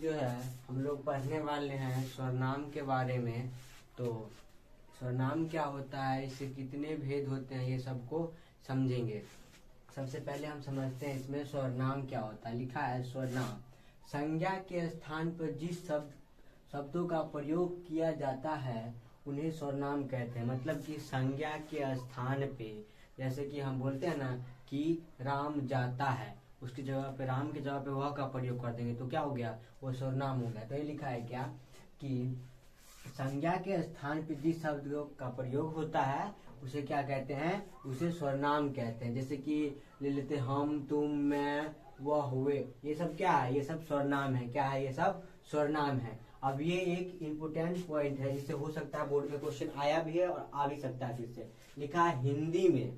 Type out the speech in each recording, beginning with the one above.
जो है हम लोग पढ़ने वाले हैं स्वरनाम के बारे में। तो स्वरनाम क्या होता है, इससे कितने भेद होते हैं, ये सबको समझेंगे। सबसे पहले हम समझते हैं इसमें स्वरनाम क्या होता है। लिखा है स्वरनाम संज्ञा के स्थान पर जिस शब्दों का प्रयोग किया जाता है उन्हें स्वरनाम कहते हैं। मतलब कि संज्ञा के स्थान पे, जैसे कि हम बोलते हैं ना कि राम जाता है, उसकी जगह पे, राम की जगह पे वह का प्रयोग कर देंगे तो क्या हो गया, वो स्वरनाम हो गया। तो ये लिखा है क्या कि संज्ञा के स्थान पे जिस शब्द का प्रयोग होता है उसे क्या कहते हैं, उसे स्वरनाम कहते हैं। जैसे कि ले लेते हम, तुम, मैं, वह, हुए, ये सब क्या है, ये सब स्वरनाम है। क्या है, ये सब स्वरनाम है। अब ये एक इम्पोर्टेंट पॉइंट है जिससे हो सकता है बोर्ड में क्वेश्चन आया भी है और आ भी सकता है। फिर से लिखा है हिंदी में,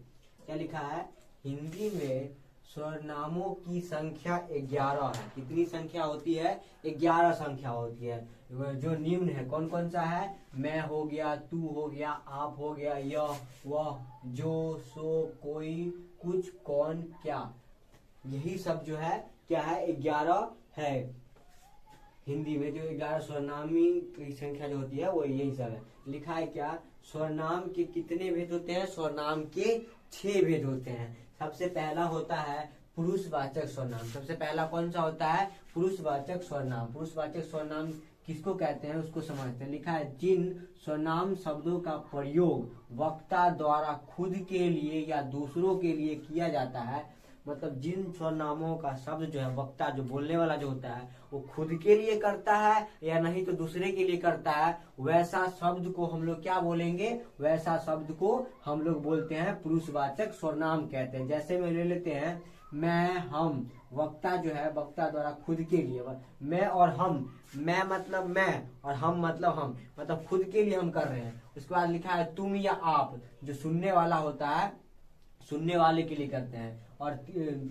क्या लिखा है, हिंदी में स्वरनामों की संख्या 11 है। कितनी संख्या होती है, 11 संख्या होती है। जो निम्न है कौन कौन सा है, मैं हो गया, तू हो गया, आप हो गया, यह, वह, जो, सो, कोई, कुछ, कौन, क्या, यही सब जो है क्या है, 11 है। हिंदी में जो 11 स्वरनामी की संख्या जो होती है वो यही सब है। लिखा है क्या, स्वरनाम के कितने भेद होते हैं, स्वरनाम के 6 भेद होते हैं। सबसे पहला होता है पुरुषवाचक स्वरनाम। सबसे पहला कौन सा होता है, पुरुषवाचक स्वरनाम। पुरुषवाचक स्वरनाम किसको कहते हैं उसको समझते हैं। लिखा है जिन स्वरनाम शब्दों का प्रयोग वक्ता द्वारा खुद के लिए या दूसरों के लिए किया जाता है, मतलब जिन स्वरनामों का शब्द जो है वक्ता, जो बोलने वाला जो होता है, वो खुद के लिए करता है या नहीं तो दूसरे के लिए करता है, वैसा शब्द को हम लोग क्या बोलेंगे, वैसा शब्द को हम लोग बोलते हैं पुरुषवाचक स्वरनाम कहते हैं। जैसे में ले लेते हैं मैं, हम, वक्ता जो है वक्ता द्वारा खुद के लिए, मैं और हम, मैं मतलब मैं और हम मतलब हम, मतलब खुद के लिए हम कर रहे हैं। उसके बाद लिखा है तुम या आप, जो सुनने वाला होता है, सुनने वाले के लिए करते हैं। और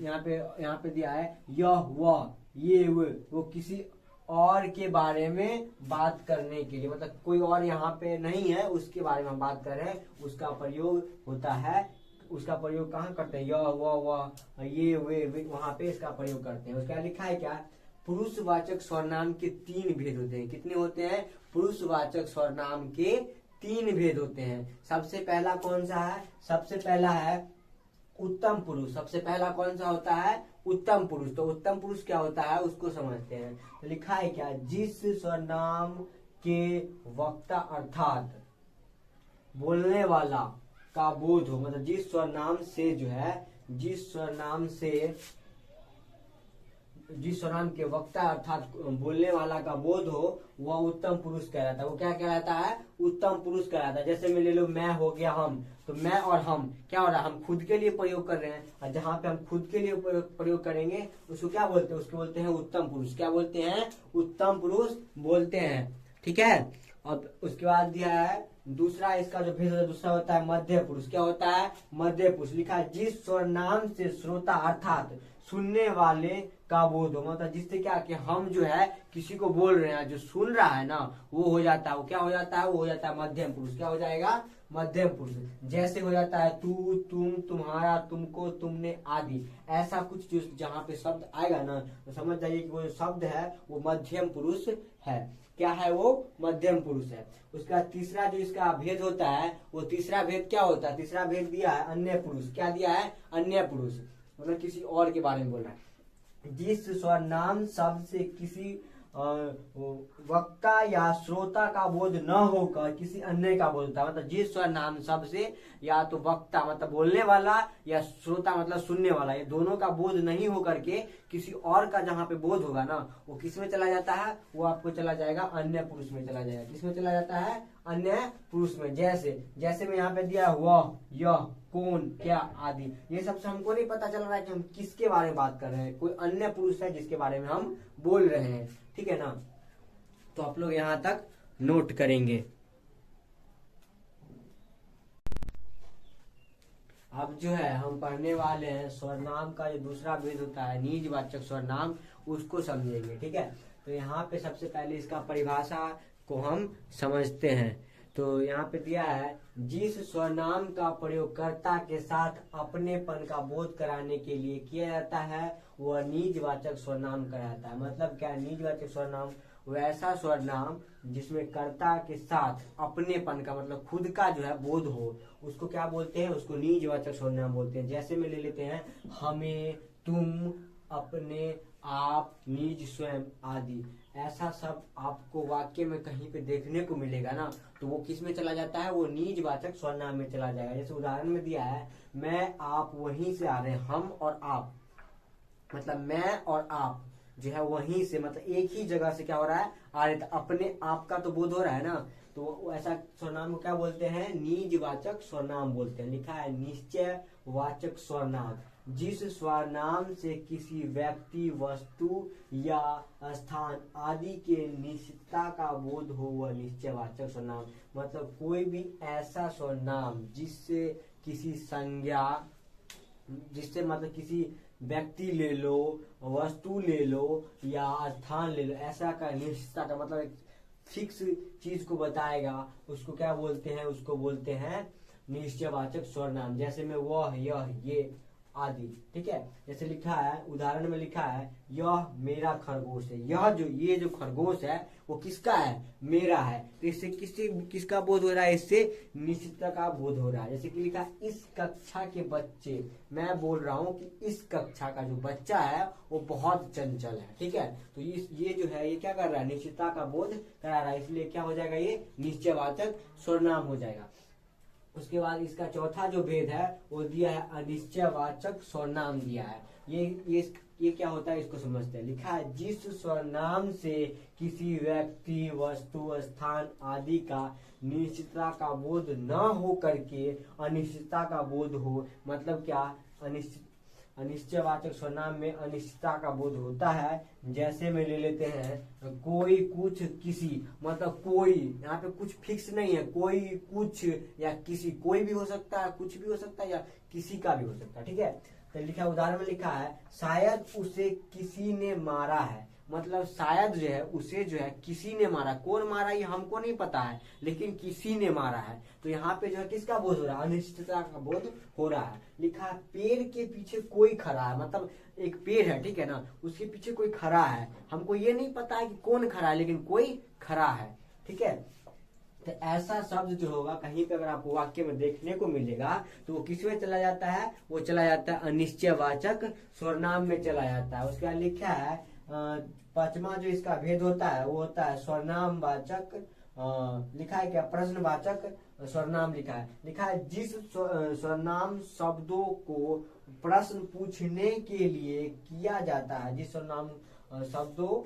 यहाँ पे दिया है यह, वह, ये, वो किसी और के बारे में बात करने के लिए, मतलब कोई और यहाँ पे नहीं है उसके बारे में हम बात कर रहे हैं, उसका प्रयोग होता है। उसका प्रयोग कहाँ करते हैं, यह, वह, ये, वे, वहां पे इसका प्रयोग करते हैं। उसका लिखा है क्या, पुरुषवाचक स्वरनाम के 3 भेद होते हैं। कितने होते हैं, पुरुषवाचक स्वरनाम के 3 भेद होते हैं। सबसे पहला कौन सा है, सबसे पहला है उत्तम पुरुष। सबसे पहला कौन सा होता है, उत्तम पुरुष। तो उत्तम पुरुष क्या होता है उसको समझते हैं। तो लिखा है क्या, जिस स्वरनाम के वक्ता अर्थात बोलने वाला का बोध हो, मतलब जिस स्वरनाम से जो है, जिस स्वरनाम के वक्ता अर्थात बोलने वाला का बोध हो, वह उत्तम पुरुष कहलाता है। वो क्या कहलाता है, उत्तम पुरुष कहलाता है। जैसे में ले लो मैं हो गया हम, तो मैं और हम क्या हो रहा है, हम खुद के लिए प्रयोग कर रहे हैं, और जहाँ पे हम खुद के लिए प्रयोग करेंगे उसको क्या बोलते हैं, उसको बोलते हैं उत्तम पुरुष। क्या बोलते हैं, उत्तम पुरुष बोलते हैं। ठीक है। अब उसके बाद दिया है दूसरा, इसका जो भेद होता है दूसरा होता है मध्य पुरुष। क्या होता है, मध्य पुरुष। लिखा है जिस स्वरनाम से श्रोता अर्थात सुनने वाले का बोध हो, मतलब जिससे क्या कि हम जो है किसी को बोल रहे हैं, जो सुन रहा है ना वो हो जाता है, वो क्या हो जाता है, वो हो जाता है मध्यम पुरुष। क्या हो जाएगा, मध्यम पुरुष। जैसे हो जाता है तू, तुम, तुम्हारा, तुमको, तुमने आदि, ऐसा कुछ जो जहाँ पे शब्द आएगा ना तो समझ जाइए कि वो जो शब्द है वो मध्यम पुरुष है। क्या है, वो मध्यम पुरुष है। उसका तीसरा जो इसका भेद होता है, वो तीसरा भेद क्या होता है, तीसरा भेद दिया है अन्य पुरुष। क्या दिया है, अन्य पुरुष, मतलब किसी और के बारे में बोल रहा है। जिस स्वरनाम शब्द से किसी वक्ता या श्रोता का बोध न होकर किसी अन्य का बोध होता है, मतलब जिस स्वरनाम शब्द से या तो वक्ता मतलब बोलने वाला या श्रोता मतलब सुनने वाला, ये दोनों का बोध नहीं होकर के किसी और का जहाँ पे बोध होगा ना वो किस में चला जाता है, वो आपको चला जाएगा अन्य पुरुष में चला जाएगा। किस में चला जाता है, अन्य पुरुष में। जैसे में यहाँ पे दिया वह, यह, कौन, क्या आदि, ये सबसे हमको नहीं पता चल रहा है कि हम किसके बारे में बात कर रहे हैं, कोई अन्य पुरुष है जिसके बारे में हम बोल रहे हैं। ठीक है ना, तो आप लोग यहाँ तक नोट करेंगे। अब जो है हम पढ़ने वाले हैं स्वरनाम का जो दूसरा भेद होता है निजवाचक स्वरनाम, उसको समझेंगे। ठीक है, तो यहाँ पे सबसे पहले इसका परिभाषा को हम समझते हैं। तो यहाँ पे दिया है जिस स्वरनाम का प्रयोग कर्ता के साथ अपनेपन का बोध कराने के लिए किया जाता है वह निजवाचक सर्वनाम कहलाता है। मतलब क्या है निजवाचक सर्वनाम? वैसा सर्वनाम जिसमें कर्ता के साथ अपनेपन का मतलब खुद का जो है बोध हो, उसको क्या बोलते हैं? उसको निजवाचक सर्वनाम बोलते हैं। जैसे में ले लेते हैं हमें, तुम, अपने, आप, निज, स्वयं आदि। ऐसा सब आपको वाक्य में कहीं पे देखने को मिलेगा ना, तो वो किस में चला जाता है? वो निजवाचक सर्वनाम में चला जाएगा। जैसे उदाहरण में दिया है मैं, आप वहीं से आ रहे हैं। हम और आप मतलब मैं और आप जो है वहीं से मतलब एक ही जगह से क्या हो रहा है? आ रहे। तो अपने आप का तो बोध हो रहा है ना, तो ऐसा सर्वनाम को क्या बोलते हैं? निजवाचक सर्वनाम बोलते हैं। लिखा है निश्चयवाचक सर्वनाम जिस सर्वनाम से किसी व्यक्ति, वस्तु या स्थान आदि के निश्चितता का बोध हो वह निश्चयवाचक सर्वनाम। मतलब कोई भी ऐसा सर्वनाम जिससे किसी संज्ञा, जिससे मतलब किसी व्यक्ति ले लो, वस्तु ले लो या स्थान ले लो, ऐसा का निश्चितता का मतलब एक फिक्स चीज को बताएगा, उसको क्या बोलते हैं? उसको बोलते हैं निश्चयवाचक सर्वनाम। जैसे में वह, यह, ये आदि। ठीक है, जैसे लिखा है उदाहरण में लिखा है यह मेरा खरगोश है। यह जो ये जो खरगोश है वो किसका है? मेरा है। तो इससे किसका बोध हो रहा है? इससे निश्चितता का बोध हो रहा है। जैसे कि लिखा है इस कक्षा के बच्चे, मैं बोल रहा हूँ कि इस कक्षा का जो बच्चा है वो बहुत चंचल है। ठीक है, तो ये जो है ये क्या कर रहा है? निश्चितता का बोध करा रहा है, इसलिए क्या हो जाएगा? ये निश्चयवाचक सर्वनाम हो जाएगा। उसके बाद इसका चौथा जो भेद है वो दिया है अनिश्चयवाचक सर्वनाम दिया है। ये क्या होता है इसको समझते हैं। लिखा है जिस सर्वनाम से किसी व्यक्ति, वस्तु, स्थान आदि का निश्चितता का बोध न हो करके अनिश्चितता का बोध हो। मतलब क्या? अनिश्चयवाचक सर्वनाम में अनिश्चितता का बोध होता है। जैसे में ले लेते हैं कोई, कुछ, किसी। मतलब कोई, यहाँ पे कुछ फिक्स नहीं है, कोई, कुछ या किसी, कोई भी हो सकता है, कुछ भी हो सकता है या किसी का भी हो सकता है। ठीक है, तो लिखा उदाहरण में लिखा है शायद उसे किसी ने मारा है। मतलब शायद जो है उसे जो है किसी ने मारा। कौन मारा ये हमको नहीं पता है, लेकिन किसी ने मारा है। तो यहाँ पे जो है किसका बोध हो रहा है? अनिश्चितता का बोध हो रहा है। लिखा है पेड़ के पीछे कोई खड़ा है। मतलब एक पेड़ है, ठीक है ना, उसके पीछे कोई खड़ा है। हमको ये नहीं पता है कि कौन खड़ा है, लेकिन कोई खड़ा है। ठीक है, तो ऐसा शब्द जो होगा कहीं पे अगर आपको वाक्य में देखने को मिलेगा तो वो किस में चला जाता है? वो चला जाता है अनिश्चयवाचक सर्वनाम में चला जाता है। उसके बाद लिखा है पांचवा जो इसका भेद होता है वो होता है सर्वनाम वाचक। लिखा है क्या? प्रश्नवाचक सर्वनाम लिखा है जिस सर्वनाम शब्दों को प्रश्न पूछने के लिए किया जाता है। जिस सर्वनाम शब्दों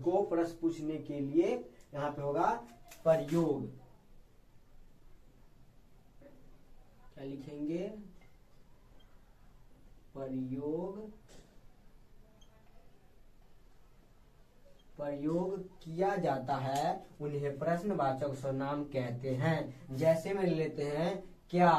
को प्रश्न पूछने के लिए यहाँ पे होगा प्रयोग। क्या लिखेंगे? प्रयोग किया जाता है उन्हें प्रश्नवाचक सर्वनाम कहते हैं। जैसे में लेते हैं क्या,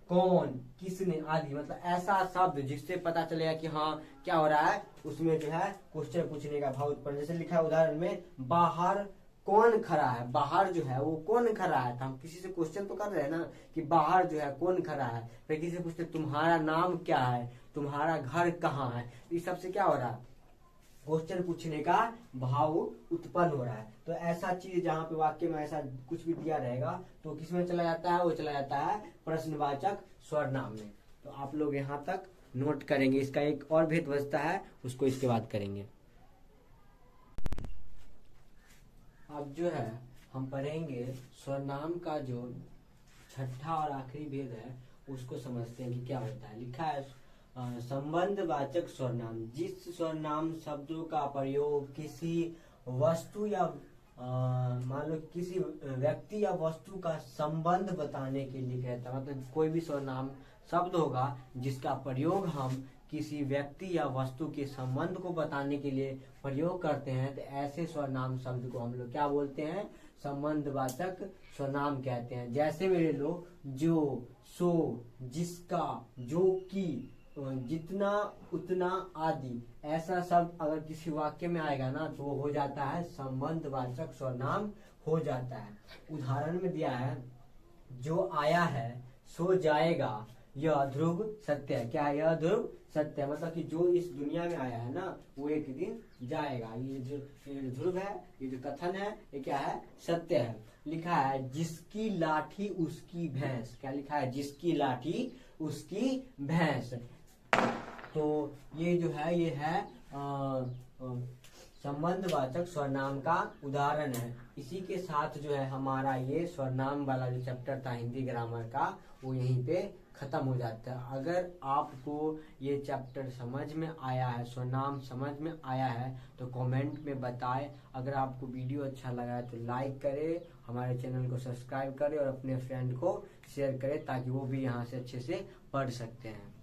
कौन, किसने आदि। मतलब ऐसा शब्द जिससे पता चलेगा कि हाँ क्या हो रहा है, उसमें जो है क्वेश्चन पूछने का भाव उत्पन्न। जैसे लिखा है उदाहरण में बाहर कौन खड़ा है। बाहर जो है वो कौन खड़ा है, तो हम किसी से क्वेश्चन तो कर रहे हैं ना कि बाहर जो है कौन खड़ा है। फिर किसी से पूछते तुम्हारा नाम क्या है, तुम्हारा घर कहाँ है। इस सब से क्या हो रहा है? क्वेश्चन पूछने का भाव उत्पन्न हो रहा है। तो ऐसा चीज जहाँ पे वाक्य में ऐसा कुछ भी दिया रहेगा तो किसमें चला जाता है? वो चला जाता है प्रश्नवाचक सर्वनाम में। तो आप लोग यहाँ तक नोट करेंगे। इसका एक और भेद बचता है, उसको इसके बाद करेंगे। अब जो है हम पढ़ेंगे सर्वनाम का जो छठा और आखिरी भेद है उसको समझते हैं कि क्या होता है। लिखा है संबंधवाचक सर्वनाम जिस सर्वनाम शब्दों का प्रयोग किसी वस्तु या मान लो किसी व्यक्ति या वस्तु का संबंध बताने के लिए कहता है। मतलब कोई भी सर्वनाम शब्द होगा जिसका प्रयोग हम किसी व्यक्ति या वस्तु के संबंध को बताने के लिए प्रयोग करते हैं, तो ऐसे सर्वनाम शब्द को हम लोग क्या बोलते हैं? संबंधवाचक सर्वनाम कहते हैं। जैसे मेरे लो जो, सो, जिसका, जो कि, जितना, उतना आदि। ऐसा शब्द अगर किसी वाक्य में आएगा ना तो वो हो जाता है संबंधवाचक सर्वनाम हो जाता है। उदाहरण में दिया है जो आया है सो जाएगा, यह ध्रुव सत्य है। क्या है? यह ध्रुव सत्य है, मतलब कि जो इस दुनिया में आया है ना वो एक दिन जाएगा। ये जो ध्रुव है, ये जो कथन है, ये क्या है? सत्य है। लिखा है जिसकी लाठी उसकी भैंस। क्या लिखा है? जिसकी लाठी उसकी भैंस। तो ये जो है ये है संबंधवाचक सर्वनाम का उदाहरण है। इसी के साथ जो है हमारा ये सर्वनाम वाला जो चैप्टर था हिंदी ग्रामर का वो यहीं पे खत्म हो जाता है। अगर आपको ये चैप्टर समझ में आया है, सर्वनाम समझ में आया है तो कमेंट में बताएं। अगर आपको वीडियो अच्छा लगा है तो लाइक करें, हमारे चैनल को सब्सक्राइब करें और अपने फ्रेंड को शेयर करें ताकि वो भी यहाँ से अच्छे से पढ़ सकते हैं।